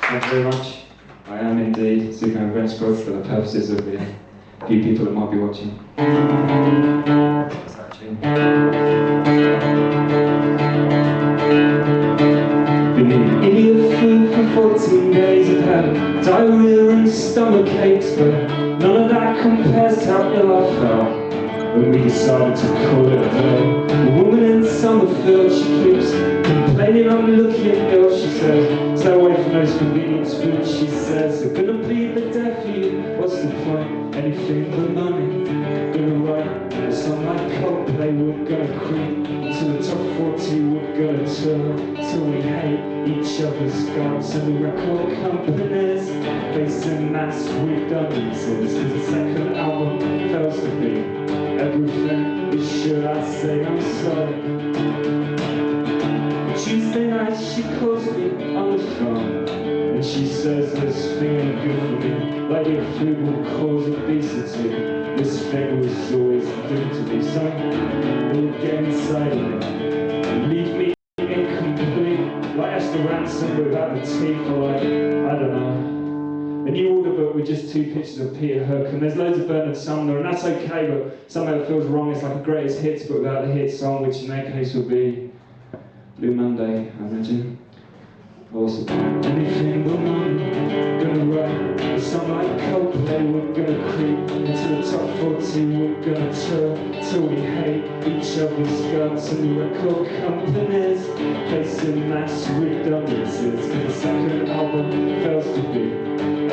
Thank you very much. I am indeed seeking revenge squad for the purposes of the few people that might be watching. What's that tune? Been in India food for 14 days. I've had diarrhea and stomach aches, but none of that compares to how ill I felt when we decided to call it a day. The woman in Summerfield, she keeps complaining I'm looking ill. She says, stay away from those convenience foods. She says, they're gonna bleed the death of you. What's the point? Anything but money. Gonna write a song like Coldplay. We're gonna creep to the top 40. We're gonna tour till we hate each other's guts. And the record companies facing mass redundancies, cause the second album fails to be everything. But should I say I'm sorry? Tuesday night she calls me on the phone and she says this thing ain't good for me. Like your food will cause obesity. This thing was always doomed to be something will get inside of me and leave me incomplete. Like Esther Ransom without the teeth, or like, I don't know. The new order book with just 2 pictures of Peter Hook, and there's loads of Bernard Sumner, and that's okay, but somehow it feels wrong. It's like a greatest hits, but without the hit song, which in that case would be Blue Monday, I imagine. Awesome. Anything but money. Gonna write a song like Coldplay. We're gonna creep into the top 40. We're gonna tour till we hate each other's guts. And the record companies facing mass redundancies, cause the second album fails to be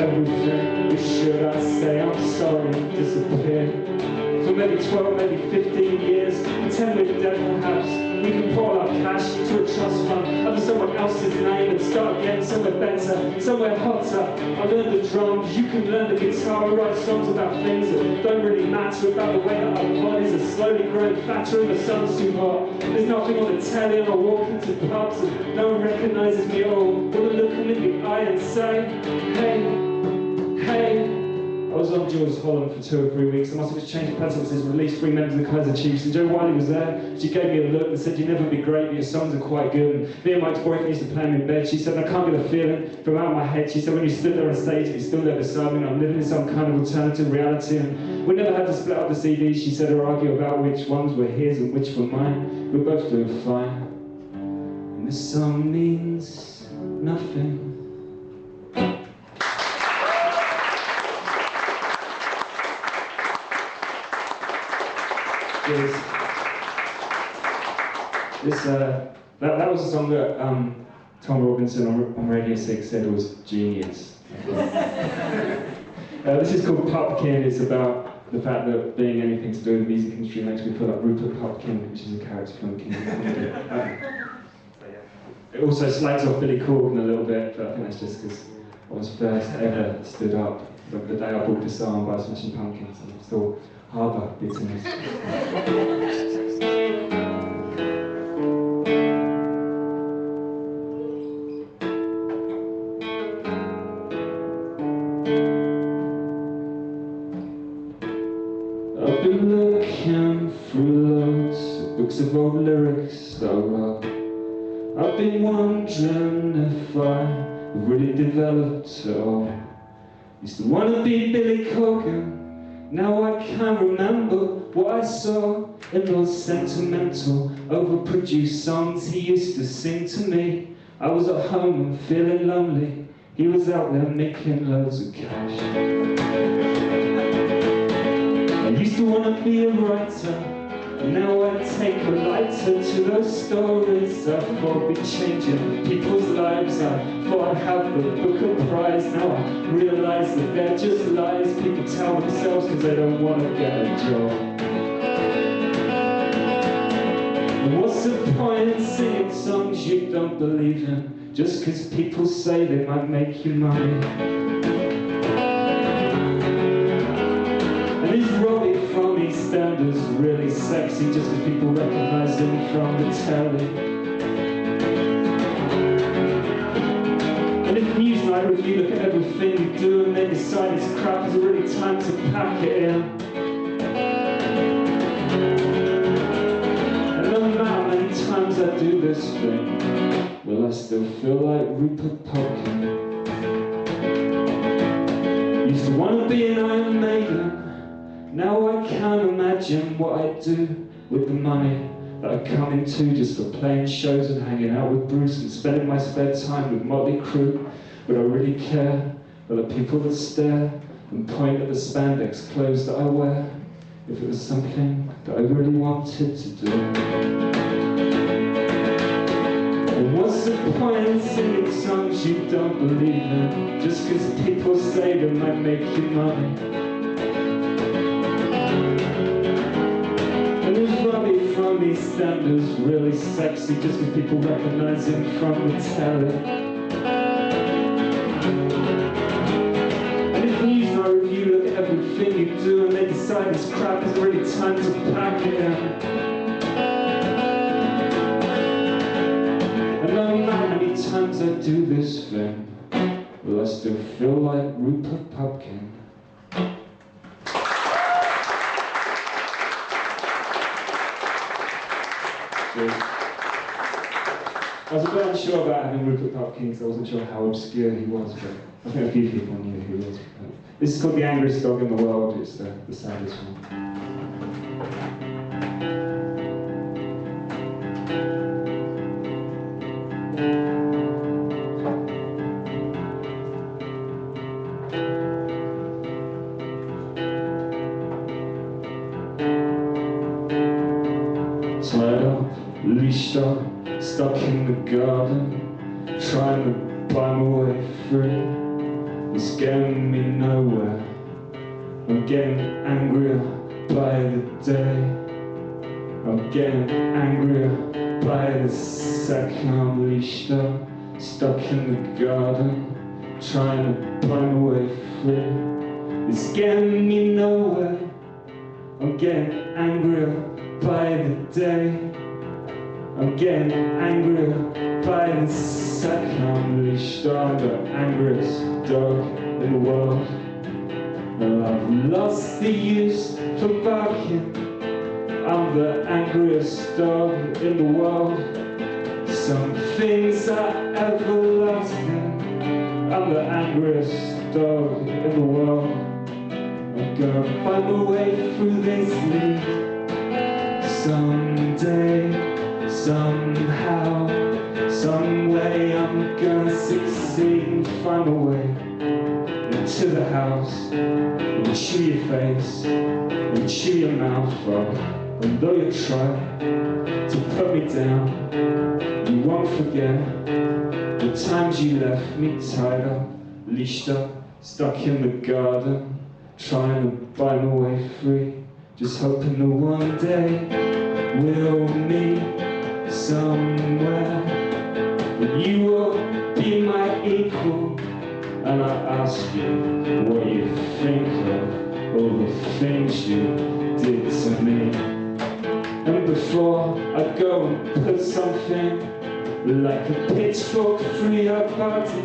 everything. But should I say I'm sorry? Disappear for maybe 12, maybe 15 years. Pretend we're dead perhaps. We can put all our cash into a trust fund under someone else's name and start again somewhere better, somewhere hotter. I learned the drums, you can learn the guitar. I write songs about things that don't really matter, about the way that our bodies are slowly growing fatter and the sun's too hot. There's nothing on the telly and I walk into pubs and no one recognises me at all. Wanna look them in the eye and say, hey, hey. I was on Jules Holland for 2 or 3 weeks. I must have just changed presences, released 3 members of the Kaiser Chiefs, and Jo Whiley was there. She gave me a look and said, you'll never be great, but your songs are quite good. And me and Mike's boyfriend used to play him in bed. She said, I can't get a feeling from out of my head. She said, when you stood there on stage, you're still there beside me, and I'm living in some kind of alternative reality. And we never had to split up the CDs, she said, or argue about which ones were his and which were mine. We're both doing fine. And this song means nothing. That was a song that Tom Robinson on Radio 6 said was genius. This is called Pupkin. It's about the fact that being anything to do with the music industry makes me feel like Rupert Pupkin, which is a character from King of Comedy. It also slags off Billy Corgan a little bit, but I think that's just because I was first ever stood up the day I bought Disarm by Smashing Pumpkins, and I still harbour bitterness. I've been looking through loads of books of old lyrics that I wrote. I've been wondering if I really developed at all. Used to want to be Billy Corgan. Now I can't remember what I saw in those sentimental, overproduced songs he used to sing to me. I was at home and feeling lonely. He was out there making loads of cash. I used to want to be a writer. Now I take a lighter to those stories. I thought I'd be changing people's lives. I thought I'd have the Booker Prize. Now I realise that they're just lies people tell themselves because they don't want to get a job. And what's the point in singing songs you don't believe in just because people say they might make you money? And is Robbie from EastEnders really sexy just because people recognise him from the telly? And if Newsnight review look at everything you do and they decide it's crap, is it really time to pack it in? And no matter how many times I do this thing, will I still feel like Rupert Pupkin? wanna be an Iron Maiden. Now I can't imagine what I'd do with the money that I come into just for playing shows and hanging out with Bruce and spending my spare time with Motley Crue. Would I really care for the people that stare and point at the spandex clothes that I wear if it was something that I really wanted to do? And what's the point in singing songs you don't believe in just because people say they might make you money? And is Robbie from EastEnders really sexy just because people recognize him from the telly? You look at everything you do and they decide this crap is really time to pack it in. And no matter how many times I do this thing, will I still feel like Rupert Pupkin? I was a bit unsure about having Rupert Pupkin because I wasn't sure how obscure he was, but I think a few people knew who he was. This is called The Angriest Dog in the World. It's the saddest one. Tied up, leashed up, stuck in the garden, trying to buy my way free. It's getting me nowhere. I'm getting angrier by the day. I'm getting angrier by the second. I'm leashed up, stuck in the garden, trying to buy my way free. It's getting me nowhere. I'm getting angrier by the day. I'm getting angrier by the second. I'm leashed on the angriest dog in the world. And I've lost the use for barking. I'm the angriest dog in the world. Some things are everlasting. I'm the angriest dog in the world. I'm gonna find my way through this league someday. Somehow, some way I'm gonna succeed and find a way into the house and chew your face and chew your mouth off. And though you try to put me down, you won't forget the times you left me tied up, leashed up, stuck in the garden, trying to buy my way free, just hoping that one day we'll meet somewhere, and you will be my equal. And I ask you what you think of all the things you did to me. And before I go and put something like a pitchfork through your body,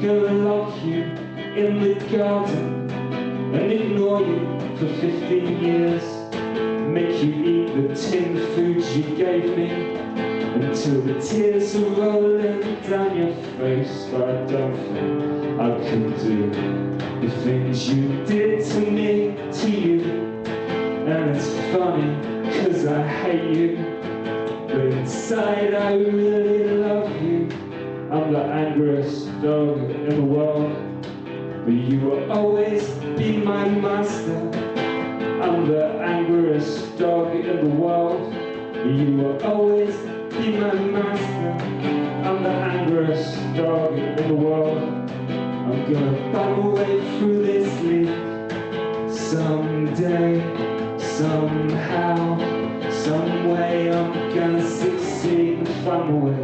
gonna lock you in the garden and ignore you for 15 years, make you eat the tin foods you gave me until the tears are rolling down your face. But I don't think I can do the things you did to me, to you. And it's funny, cause I hate you, but inside I really love you. I'm the angriest dog in the world, but you will always be my master. I'm the angriest dog in the world, but you will always be my master. I'm the angriest dog in the world. I'm gonna find a way through this league someday, somehow, some way. I'm gonna succeed and find a way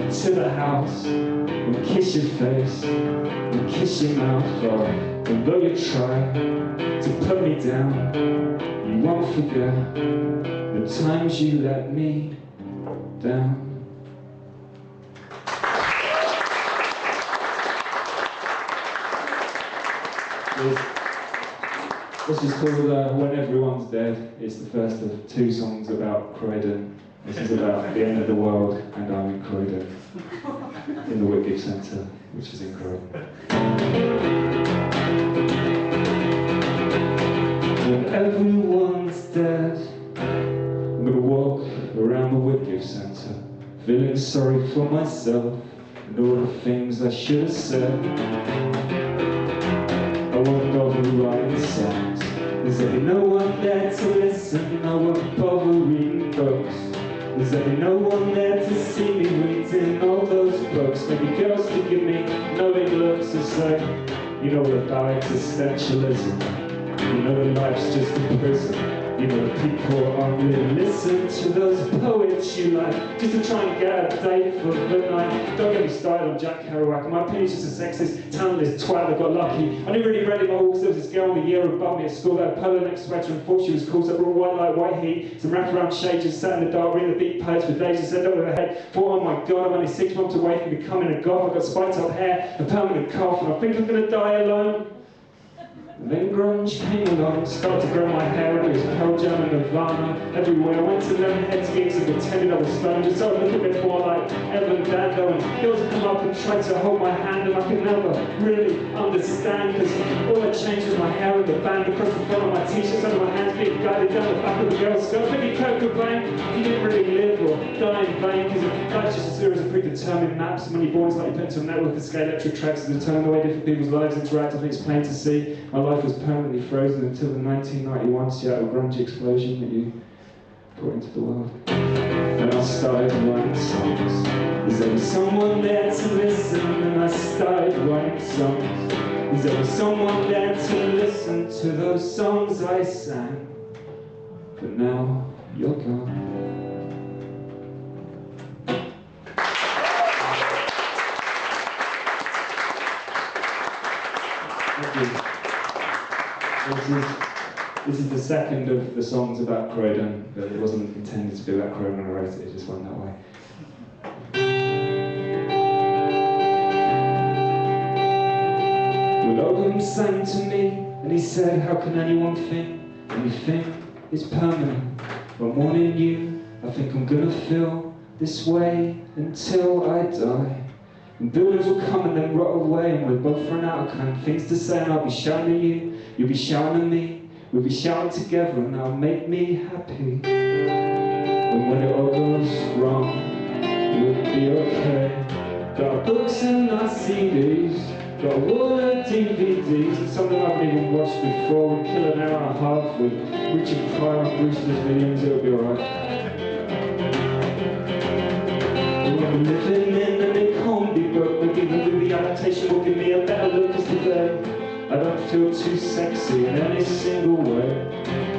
into the house and kiss your face and kiss your mouth off. And though you try to put me down, you won't forget the times you let me down. This is called When Everyone's Dead. It's the first of two songs about Croydon This is about the end of the world, and I'm in Croydon, in the Whitgift Centre, which is incredible. When everyone's dead, I'm gonna walk around the Whitgift Centre, feeling sorry for myself and all the things I should have said. I won't bother writing songs, there's no one there to listen. I won't bother reading books, there's no one there to see me reading all those books. Maybe girls to give me knowing looks and say, you know what about existentialism, you know that life's just a prison. You know that people aren't really listening to those poets you like, just to try and get a date for the night. Don't get me started on Jack Kerouac. My opinion's just a sexist, talentless twat that got lucky. I never really read it my all because there was this girl in the year above me at school that had a polo neck sweater and thought she was cool, so I brought white light, white heat, some wraparound shades, and sat in the dark reading the beat poets for days and said over her head, thought, oh my god, I'm only 6 months away from becoming a goth. I've got spiked up hair, a permanent cough, and I think I'm gonna die alone. And then grunge came along, started to grow my hair, it was Pearl Jam and Nirvana everywhere. I went to Lemonhead's gigs and pretended I was stoned, just so I looked a bit more like Evan Dando, and girls would come up and try to hold my hand, and I could never really understand, because all I changed was my hair and the band across the front of my t-shirts, under my hands being guided down the back of the girl's skirt. Maybe Kurt Cobain, he didn't really live or die in vain, because life's just a series of predetermined maps, and when you're born it's like you put into a network of scale-electric tracks to determine the way different people's lives interact. I think it's plain to see my life was permanently frozen until the 1991 Seattle grunge explosion that you brought into the world. And I started writing songs. Is there someone there to listen? And I started writing songs. Is there someone there to listen to those songs I sang? But now you're gone. This is the second of the songs about Croydon, but it wasn't intended to be about Croydon when I wrote it, it just went that way. Well, Owen sang to me, and he said, how can anyone think anything is permanent? When wanting you, I think I'm gonna feel this way until I die. And buildings will come and then rot away, and we'll both run out of kind of things to say, and I'll be shouting at you, you'll be shouting at me, we'll be shouting together, and that'll make me happy. And when it all goes wrong, we'll be okay. Got books and our CDs, got a wall of DVDs, and something I haven't even watched before. We'll kill an hour and a half with Richard Pryor and Bruce Willis, it'll be alright. I'm living in a big comedy book, maybe the movie adaptation will give me a better look, as today I don't feel too sexy in any single way.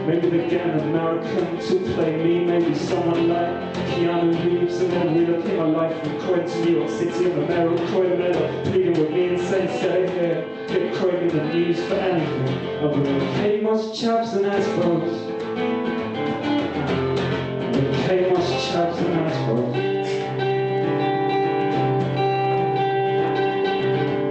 Maybe they get an American to play me, maybe someone like Keanu Reeves, and then relocate my life from Croydon to New York City, and the mayor of Croydon they're pleading with me and saying, stay here, get Croydon in the news for anything other than K-Moss, chaps and assholes. K-Moss, chaps and assholes.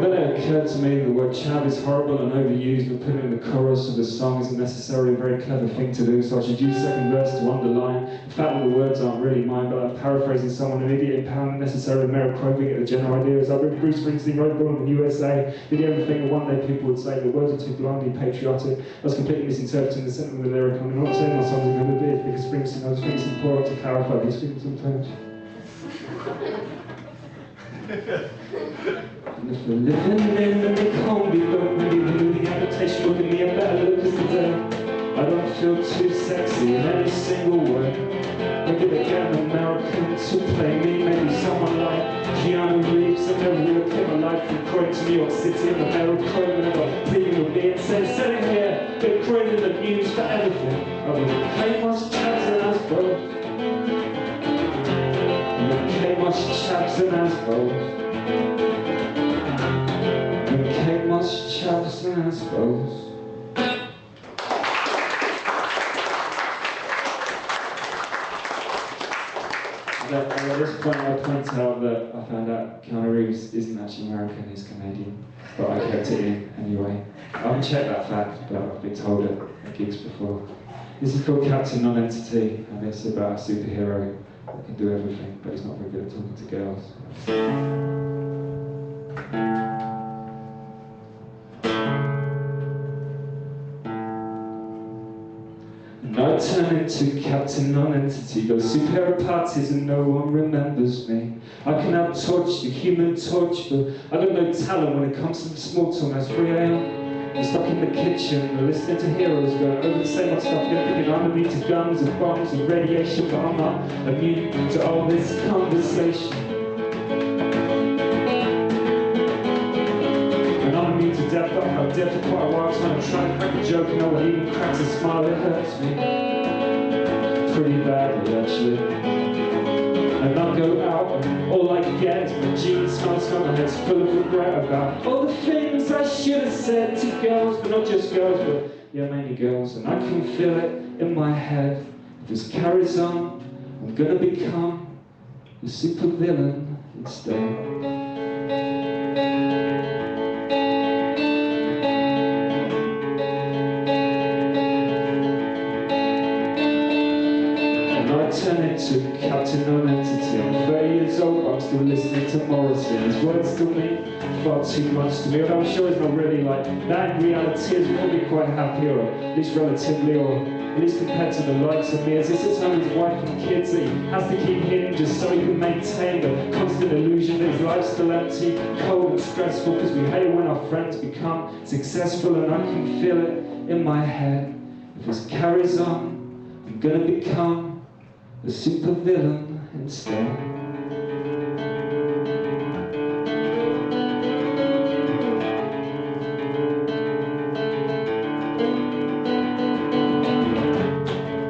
Then it occurred to me that the word chav is horrible and overused, but putting it in the chorus of the song isn't necessarily a very clever thing to do, so I should use the second verse to underline the fact that the words aren't really mine, but I'm paraphrasing someone, an idiot, empowerment, necessarily Merrick Crow, get the general idea. As I read Bruce Springsteen wrote Born in the USA, did everything that one day people would say the words are too blindly patriotic. I was completely misinterpreting the sentiment of the lyric. I'm not saying my songs are going to be because Springsteen knows things important to clarify these things sometimes. And if we're living in a big comedy book, maybe the movie adaptation will give me a better look, as today I don't feel too sexy in any single way. Maybe they get an American to play me, maybe someone like Keanu Reeves, and they'll relocate my life from Croydon to New York City, and the mayor of Croydon are pleading with me and saying, set it here, get Croydon in the news for everything. I will K-Moss, chaps and assholes. K-Moss, chaps and assholes. K-Moss, chaps and assholes. At this point I point out that I found out Keanu Reeves isn't actually American, he's Canadian, but I kept it in anyway. I haven't checked that fact, but I've been told it at gigs before. This is called Captain Non-Entity, and it's about a superhero that can do everything, but he's not very good at talking to girls. And I turn into Captain Non-Entity, go superhero parties and no one remembers me. I can out-torch the Human Torch, but I got no talent when it comes to the small talk. That's 3 AM. I'm stuck in the kitchen, listening to heroes going over the same old stuff. You're thinking I'm immune to guns and bombs and radiation, but I'm not immune to all this conversation. And I'm immune to death, but I'm dead for quite a while, trying to crack a joke, and no one even cracks a smile. It hurts me pretty badly, actually. And I go out, and all I get is my jeans smells, my head's full of regret about all the things I should have said to girls, but not just girls, but yeah, mainly girls. And I can feel it in my head. If this carries on, I'm gonna become a super villain instead. Turn into Captain Non-Entity. I'm 30 years old, but I'm still listening to Morrissey. His words still mean far too much to me, although I'm sure it's not really like that. In reality, is probably quite happy, or at least relatively, or at least compared to the likes of me. As he sits home with his wife and kids that he has to keep hidden just so he can maintain the constant illusion that his life's still empty, cold and stressful, because we hate when our friends become successful. And I can feel it in my head. If this carries on, I'm gonna become a super villain instead.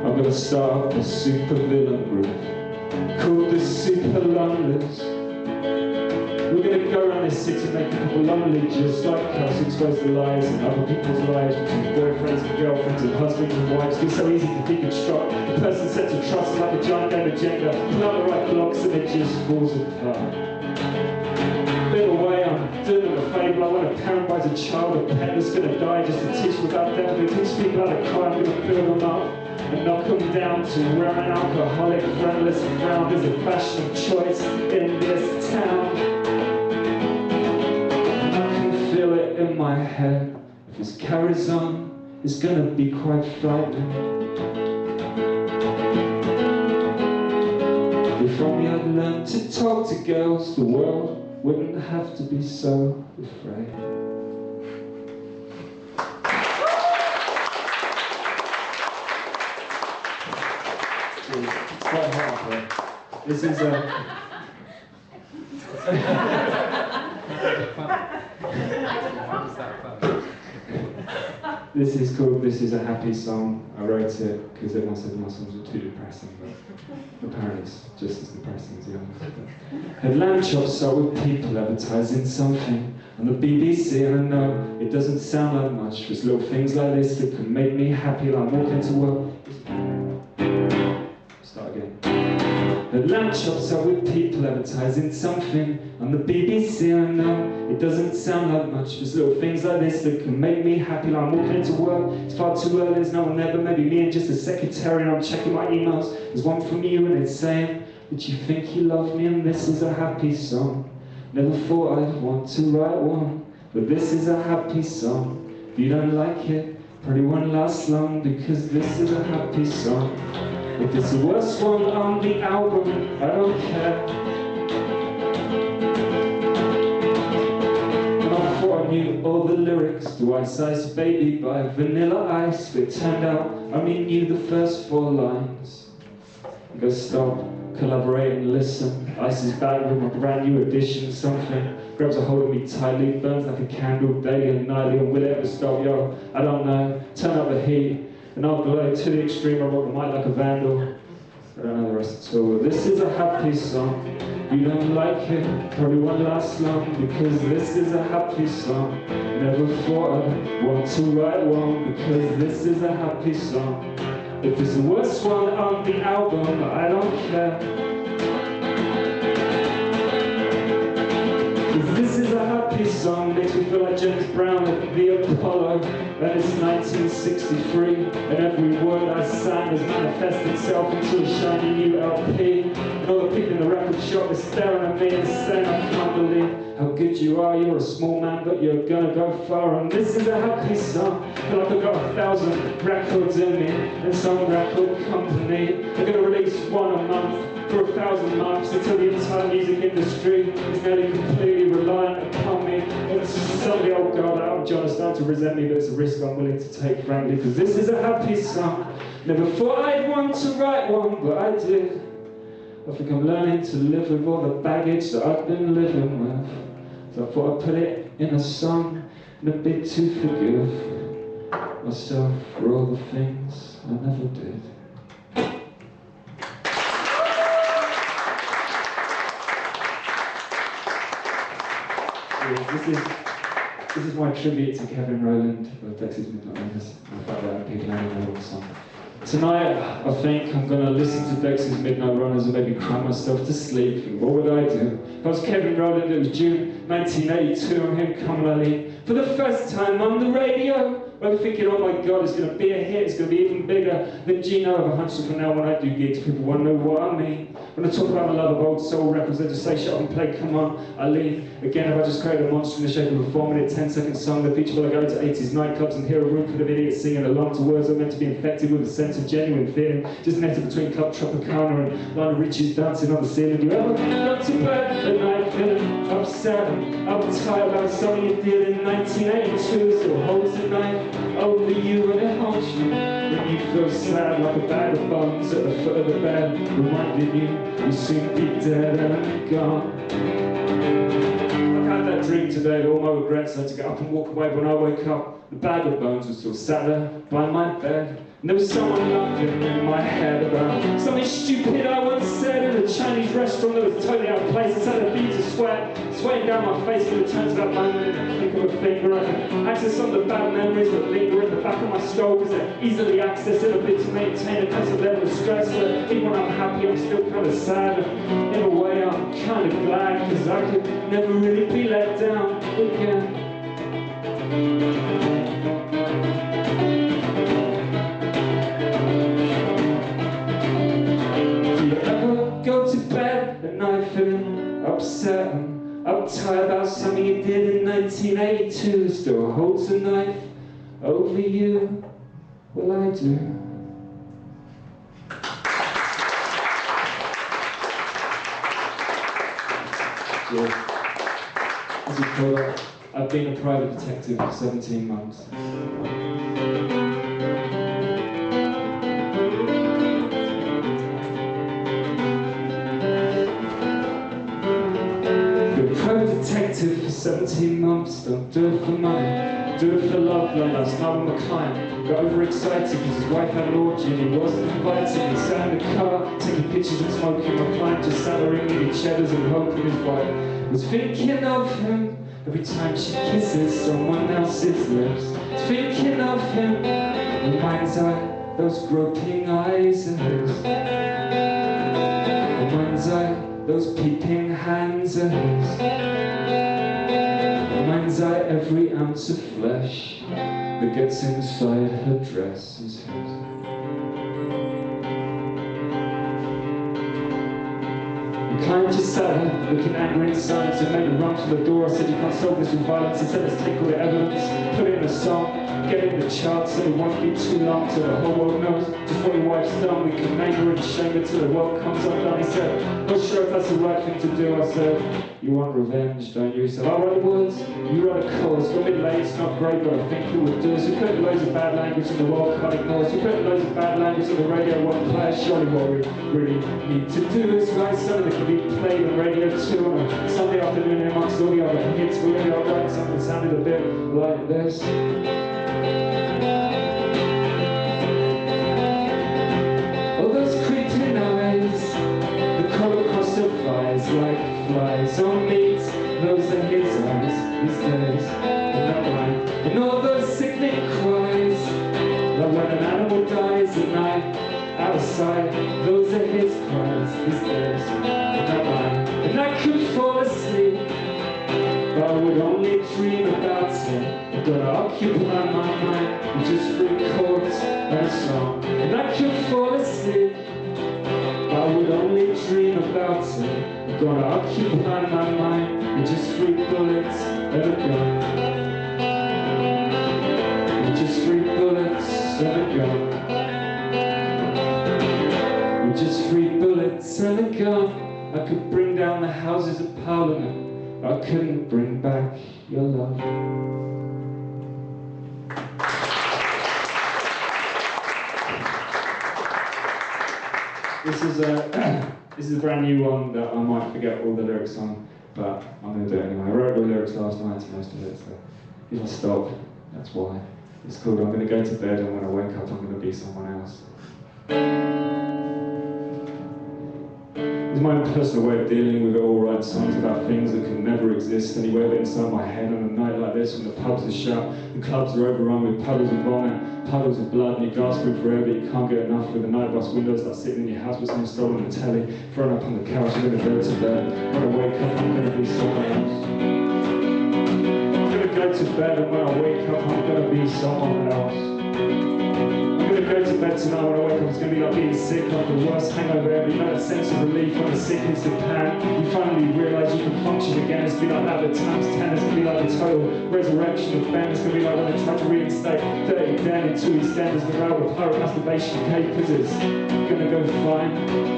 I'm gonna start a super villain group called the Super Loneless. We're gonna go around this city making people lonely just like us, expose the lies in other people's lives between boyfriends and girlfriends and husbands and wives. It's so easy to deconstruct. The person set to trust like a giant game agenda. Pull out the right blocks and it just falls apart. In a way, I'm doing them a favour. Like when a parent buys a child a pet that's gonna die just to teach without death. To teach people how to cry, I'm gonna build them up and knock them down to where an alcoholic, friendless and drowned is a fashion of choice in this town. In my head, if this carries on, it's gonna be quite frightening. If only I'd learned to talk to girls, the world wouldn't have to be so afraid. It's quite hard, though. This is This is a happy song. I wrote it because everyone said my songs were too depressing, but apparently it's just as depressing as the others. Had lamb chops sold with people advertising something on the BBC, and I know it doesn't sound like much, but it's little things like this that can make me happy. Like I'm walking to work. Start again. Had lamb chops sold with people advertising something on the BBC, I know it doesn't sound like much, but it's little things like this that can make me happy. Like I'm walking into work, it's far too early, there's no one there but maybe me and just a secretary, and I'm checking my emails. There's one from you and it's saying that you think you love me, and this is a happy song. Never thought I'd want to write one, but this is a happy song. If you don't like it, probably won't last long, because this is a happy song. If it's the worst one on the album, I don't care. And I thought I knew all the lyrics to Ice Ice Baby by Vanilla Ice, but it turned out I only knew the first 4 lines. I go stop, collaborate and listen. Ice is back with my brand new edition. Something grabs a hold of me tightly, burns like a candle daily and nightly. And will it ever stop? Yo, I don't know. Turn up the heat and I'll glow to the extreme. I rock the mic like a vandal. I don't know the rest at all. This is a happy song. You don't like it, probably won't last long, because this is a happy song. Never thought I'd want to write one, because this is a happy song. If it's the worst one on the album, I don't care. If this is a happy song, makes me feel like James Brown at the Apollo. And it's 1963, and every word I sang has manifested itself into a shiny new LP. And all the people in the record shop are staring at me and saying, I can't believe how good you are. You're a small man, but you're gonna go far. And this is a happy song. Feel like I've got 1,000 records in me, and some record company are gonna release one a month for 1,000 months until the entire music industry is nearly completely reliant upon me. And some of the old guard out, John, is starting to resent me, but it's a risk I'm willing to take, frankly, because this is a happy song. Never thought I'd want to write one, but I did. I think I'm learning to live with all the baggage that I've been living with. So I thought I'd put it in a song and a bit to forgive myself for all the things I never did. This is my tribute to Kevin Rowland of Dexys Midnight Runners. In fact, that people only know one song. Tonight, I think I'm going to listen to Dexys Midnight Runners and maybe cry myself to sleep. And what would I do? If I was Kevin Rowland, it was June 1982, I'm here come early for the first time on the radio. I'm thinking, oh my God, it's going to be a hit, it's going to be even bigger than Gino of 100 from now when I do gigs. People want to know what I mean. When I talk about the love of old soul records, they just say, shut up and play, come on, I leave. Again, if I just create a monster in the shape of a 4-minute, 10-second song, the feature will I go to 80s nightclubs and hear a room full of idiots singing along to words that are meant to be infected with a sense of genuine feeling, just netted between Club Tropicana and Lionel Richie's dancing on the ceiling. Do you ever go to bed at night feeling upset and uptight about something you did in 1982? Still holds the knife over you and it haunts you when you feel sad like a bag of bones at the foot of the bed, reminding you soon be dead and gone. I had that dream today, all my regrets. I had to get up and walk away. When I wake up, the bag of bones was still sat there by my bed. And there was someone laughing in my head about something stupid I once said in a Chinese restaurant that was totally out of place. It's had a bead of sweat sweating down my face when it turns to that moment. I think of a finger. I can access some of the bad memories that linger in the back of my skull because they're easily accessed in a bit to maintain a constant level of stress. But even when I'm happy, I'm still kind of sad. And in a way, I'm kind of glad because I could never really be let down again. Go to bed at night feeling upset and uptight about something you did in 1982. Still holds a knife over you. Well, I do. Yeah. As you call it, I've been a private detective for 17 months. Detective for 17 months, don't do it for money, do it for love, like that's not my client. Got overexcited because his wife had an orgy and he wasn't invited. He sat in the car, taking pictures and smoking. My client just sat there eating cheddars and hoping his wife was thinking of him every time she kisses someone else's lips. Thinking of him, in mind's eye, those groping eyes of his. In mind's eye, those peeping hands of his. Mind's eye, every ounce of flesh that gets inside her dress is his. The client just sat there, looking angry and silent, and made a run for the door. I said, you can't solve this with violence. I said, let's take all the evidence, put it in a song, get it in the charts, so it won't be too long till the whole world knows just what your wife's done. We can name her and shame her till the world comes undone. He said, not sure if that's the right thing to do. I said, you want revenge, don't you? He said, I'll write the words, you write a chorus. Got me late, it's not great, but I think you would do. So we put loads of bad language in the world, can't ignore us. We put loads of bad language on the radio, won't play. Surely what we really need to do is write something that can be played on radio too on a Sunday afternoon amongst all the other hits. We really are writing something that sounded a bit like this. All those creeping eyes, the color cross of flies like flies on meat, those are his eyes these days, and not mine. And all those sickening cries, like when an animal dies at night, out of sight, those are his cries these days, and not mine. And I could fall asleep, but I would only dream about it. I'm gonna occupy my mind with just 3 chords and a song. And I could fall asleep, but I would only dream about gonna occupy my mind with just 3 bullets and a gun. With just 3 bullets and a gun. With just 3 bullets and a gun, I could bring down the Houses of Parliament, but I couldn't bring back your love. This is a brand new one that I might forget all the lyrics on, but I'm going to do it anyway. I wrote the lyrics last night to most of it, so if I stop, that's why. It's called I'm going to go to bed, and when I wake up I'm going to be someone else. It's my own personal way of dealing with it. All write songs about things that can never exist anywhere but inside my head on a night like this when the pubs are shut, the clubs are overrun with puddles of vomit, puddles of blood, and you're gasping for air but you can't get enough with the night bus windows like sitting in your house with someone stolen the telly, thrown up on the couch, I'm going to go to bed. When I wake up I'm going to be someone else. I'm going to go to bed, and when I wake up I'm going to be someone else. I'm going to go to bed tonight. When I wake up it's going to be like being sick, like the worst hangover ever. You know that sense of relief when the sickness of pan. You finally realise you can function again. It's going to be like that but times 10. It's going to be like the total resurrection of Ben. It's going to be like when they tried to reinstate Dirty Dan into EastEnders, the rail with pirate masturbation capers. It's going to go fine.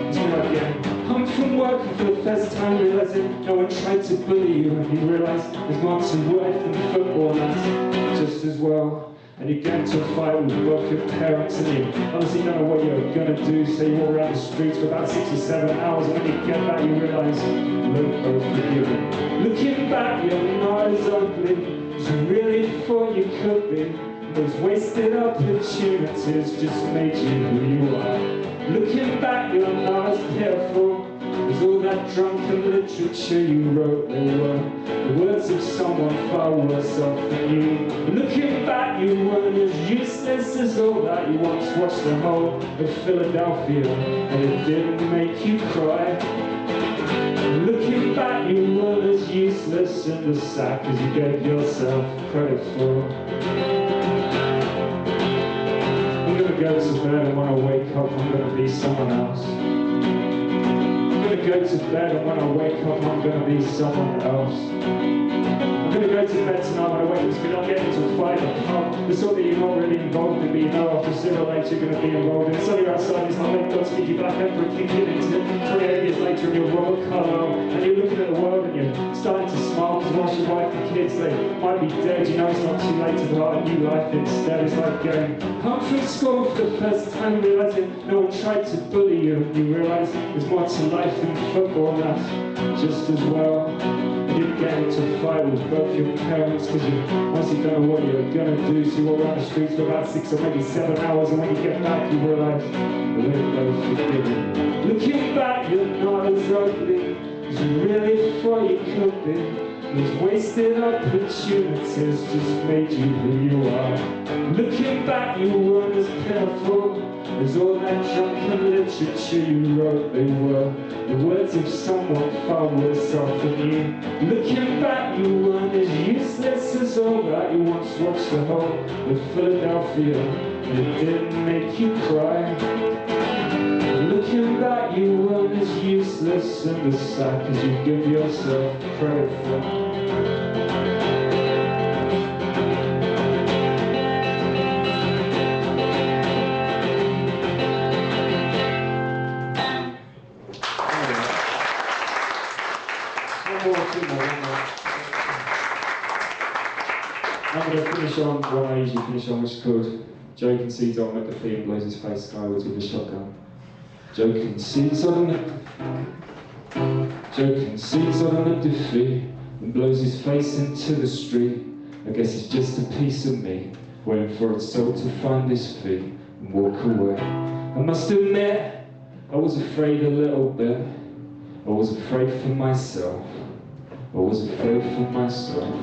It's going to be like, yeah, I'm from work for the first time realising no one tried to bully you, and you realise there's more to life than football, and that's just as well. And you get into a fight with both your parents, and you honestly don't know what you're gonna do, so you walk around the streets for about 6 or 7 hours, and when you get back you realise you're both forgiven. Looking back you're not as ugly as you really thought you could be. Those wasted opportunities just made you who you are. Looking back you're not as careful as all that drunken literature you wrote. They were the words of someone far worse off than you. Looking back you weren't as useless as all that. You once watched the whole of Philadelphia and it didn't make you cry. Looking back you weren't as useless in the sack as you gave yourself credit for. I'm gonna go to bed, and when I wake up I'm gonna be someone else. I'm gonna go to bed, and when I wake up I'm gonna be someone else. I'm gonna go to bed tonight. When I wake up it's gonna get into a fight at the pub, the sort that you're not really involved in, but you know after sooner or later you're gonna be involved in. So you're outside, it's like God speak you back over and kicking into 28 years later and you're Robert Carlyle, and you're looking at the world and you're starting to smile because whilst your wife and kids, they might be dead, you know it's not too late to start a new life instead. It's like going home from school for the first time, realising no one tried to bully you, and you realise there's more to life than football, and that's just as well. You get into a fight with both your parents because you honestly don't know what you're gonna do, so you walk around the streets for about 6 or maybe 7 hours, and when you get back you realise we're both forgiven. Looking back you're not as ugly as you really thought you could be. Those wasted opportunities just made you who you are. Looking back you weren't as careful as all that drunken literature you wrote. They were the words of someone far worse off than you. Looking back you weren't as useless as all that. You once watched the whole of Philadelphia and it didn't make you cry. Looking back you weren't as useless in the sack as you give yourself credit for. I'm going to finish on what I usually finish on, which is called Joe concedes on McAfee and blows his face skywards with a shotgun. Joe concedes on McAfee and blows his face into the street. I guess it's just a piece of me waiting for its soul to find his feet and walk away. I must admit, I was afraid a little bit. I was afraid for myself. I was afraid for myself.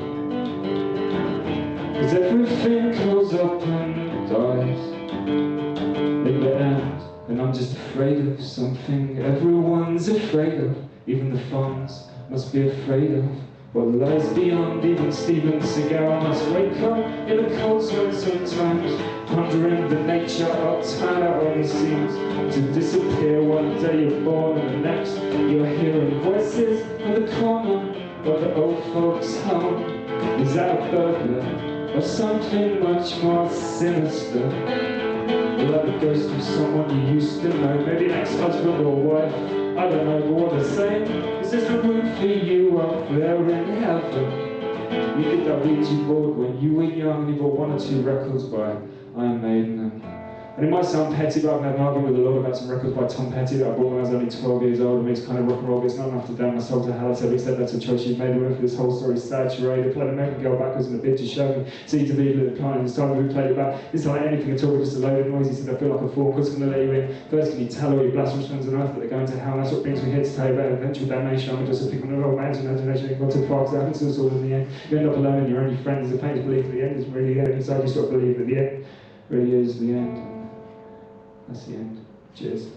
Cause everything goes up and dies in the end, and I'm just afraid of something everyone's afraid of. Even the fans must be afraid of what lies beyond. Even Steven Seagal must wake up in a cold sweat sometimes, pondering the nature of time that only seems to disappear. One day you're born and the next you're hearing voices corner of the old folks' home. Is that a burglar or something much more sinister? Like the ghost of someone you used to know, maybe an ex-husband or wife, I don't know, but what they're saying is there's a room for you up there in heaven. You did that Ouija board when you were young and you bought 1 or 2 records by Iron Maiden. And it might sound petty, but I've had an argument with a lot about some records by Tom Petty that I bought when I was only 12 years old. I mean, it's kind of rock and roll, but it's not enough to damn my soul to hell. I said, except that's a choice you've made. Went for this whole story, sad charade. I played American Girl backwards in a bit to show me. See to be the client, this time we played it back. It's like anything at all, just a load of noise. He said, I feel like a fool, because I'm going to let you in. First, can you tell all your blasphemous friends on earth that they're going to hell? That's what brings me here to tell you about eventual damnation. I'm just a figment of old man's imagination. You've got to far, because it happens to us all in the end. You end up alone and your only friend is a pain to believe that the end is really the end. Inside you start to believe that the end really is the end. That's the end. Cheers.